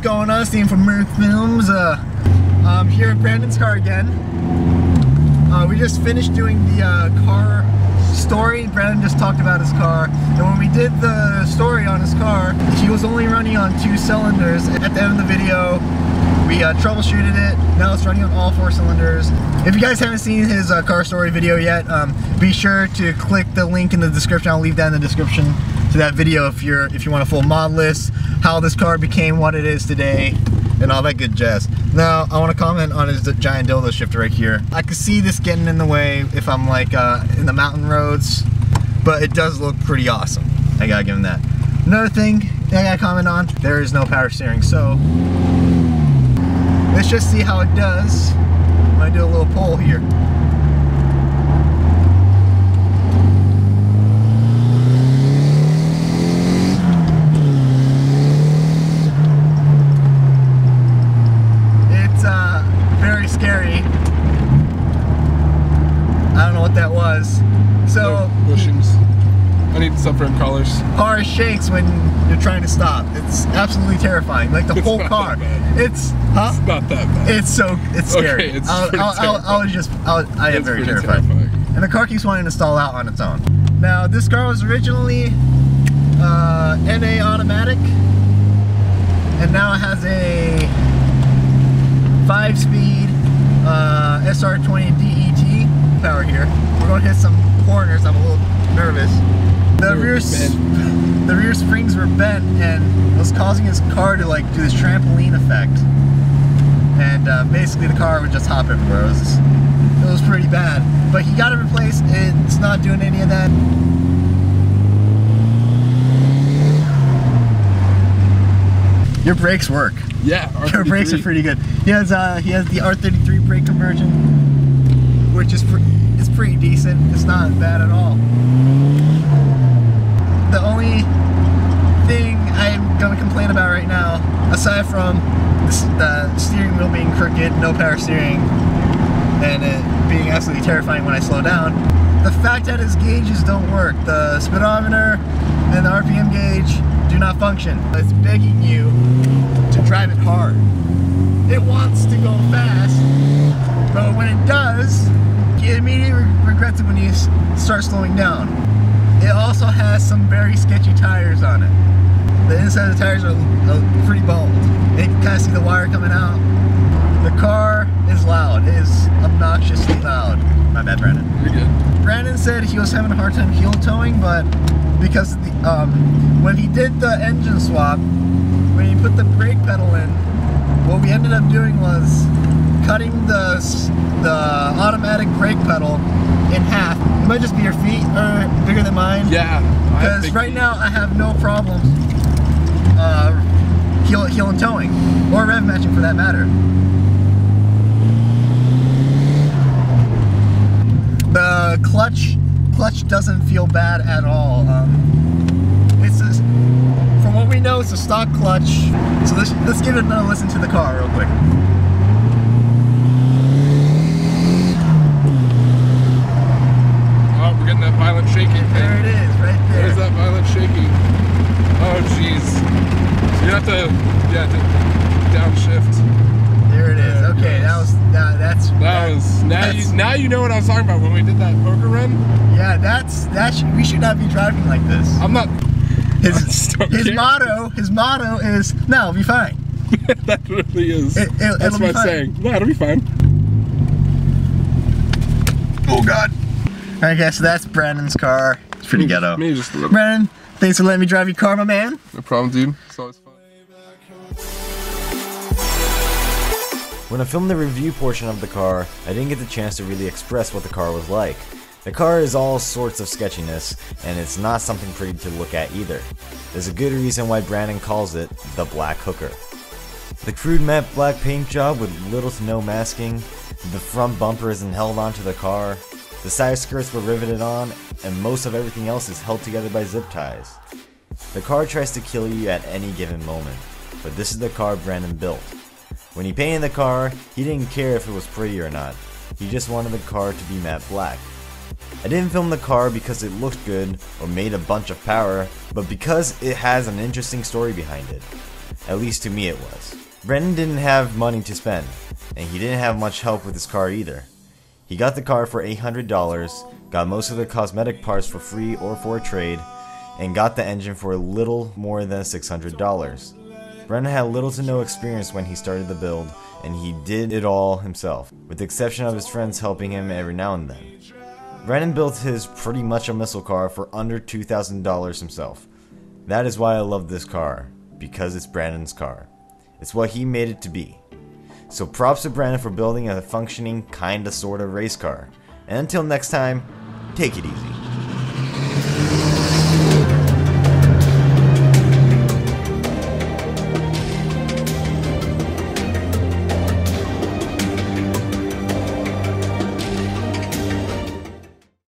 going on? Steve from Merc Films. I'm here at Brandon's car again. We just finished doing the car story. Brandon just talked about his car, and when we did the story on his car, he was only running on 2 cylinders. At the end of the video, we troubleshooted it. Now it's running on all 4 cylinders. If you guys haven't seen his car story video yet, be sure to click the link in the description. I'll leave that in the description to that video if you want a full mod list, how this car became what it is today, and all that good jazz. Now, I want to comment on his giant dildo shifter right here. I can see this getting in the way if I'm like in the mountain roads, but it does look pretty awesome. I gotta give him that. Another thing I gotta comment on, there is no power steering, so let's just see how it does when I do a little pull here. Very scary. I don't know what that was. So bushings. I need subframe collars. Car shakes when you're trying to stop. It's absolutely terrifying. Like the whole car. It's It's not that bad. It's scary. Okay, it's I am very terrified. And the car keeps wanting to stall out on its own. Now this car was originally NA automatic, and now it has a 5-speed S14 DET power here. We're going to hit some corners. I'm a little nervous. The rear springs were bent, and it was causing his car to like do this trampoline effect. And basically the car would just hop everywhere. It was pretty bad. But he got it replaced. It's not doing any of that. Your brakes work. Yeah, R33. Your brakes are pretty good. He has the R33 brake conversion, which is it's pretty decent. It's not bad at all. The only thing I'm gonna complain about right now, aside from the steering wheel being crooked, no power steering, and it being absolutely terrifying when I slow down, the fact that his gauges don't work. The speedometer and the RPM gauge do not function. It's begging you to drive it hard. It wants to go fast, but when it does, you immediately regrets it when you start slowing down. It also has some very sketchy tires on it. The inside of the tires are pretty bald. You can kind of see the wire coming out. The car is loud. It is obnoxiously loud. My bad, Brandon. You're good. Brandon said he was having a hard time heel towing, but because of the, when he did the engine swap, when he put the brake pedal in, what we ended up doing was cutting the automatic brake pedal in half. It might just be your feet are bigger than mine. Yeah. Because right now I have no problem heel and towing, or rev matching for that matter. The clutch doesn't feel bad at all. It's just, from what we know, it's a stock clutch. So let's give it another listen to the car real quick. Oh, we're getting that violent shaking thing. There it is, right there. There's that violent shaking. Oh, jeez. So you have to, downshift. There it is. Okay, now you know what I was talking about when we did that poker run. Yeah, we should not be driving like this. I'm not. His motto is, no, it'll be fine. That really is. That's what I'm saying. No, it'll be fine. Oh God. Alright guys, so that's Brandon's car. It's pretty ghetto. Me just a little. Brandon, thanks for letting me drive your car, my man. No problem, dude. It's always fun. When I filmed the review portion of the car, I didn't get the chance to really express what the car was like. The car is all sorts of sketchiness, and it's not something pretty to look at either. There's a good reason why Brandon calls it the Black Hooker. The crude matte black paint job with little to no masking, the front bumper isn't held onto the car, the side skirts were riveted on, and most of everything else is held together by zip ties. The car tries to kill you at any given moment, but this is the car Brandon built. When he painted the car, he didn't care if it was pretty or not. He just wanted the car to be matte black. I didn't film the car because it looked good or made a bunch of power, but because it has an interesting story behind it. At least to me it was. Brendan didn't have money to spend, and he didn't have much help with his car either. He got the car for $800, got most of the cosmetic parts for free or for a trade, and got the engine for a little more than $600. Brendan had little to no experience when he started the build, and he did it all himself, with the exception of his friends helping him every now and then. Brendan built his pretty much a muscle car for under $2,000 himself. That is why I love this car, because it's Brandon's car. It's what he made it to be. So props to Brandon for building a functioning, kinda sorta race car. And until next time, take it easy.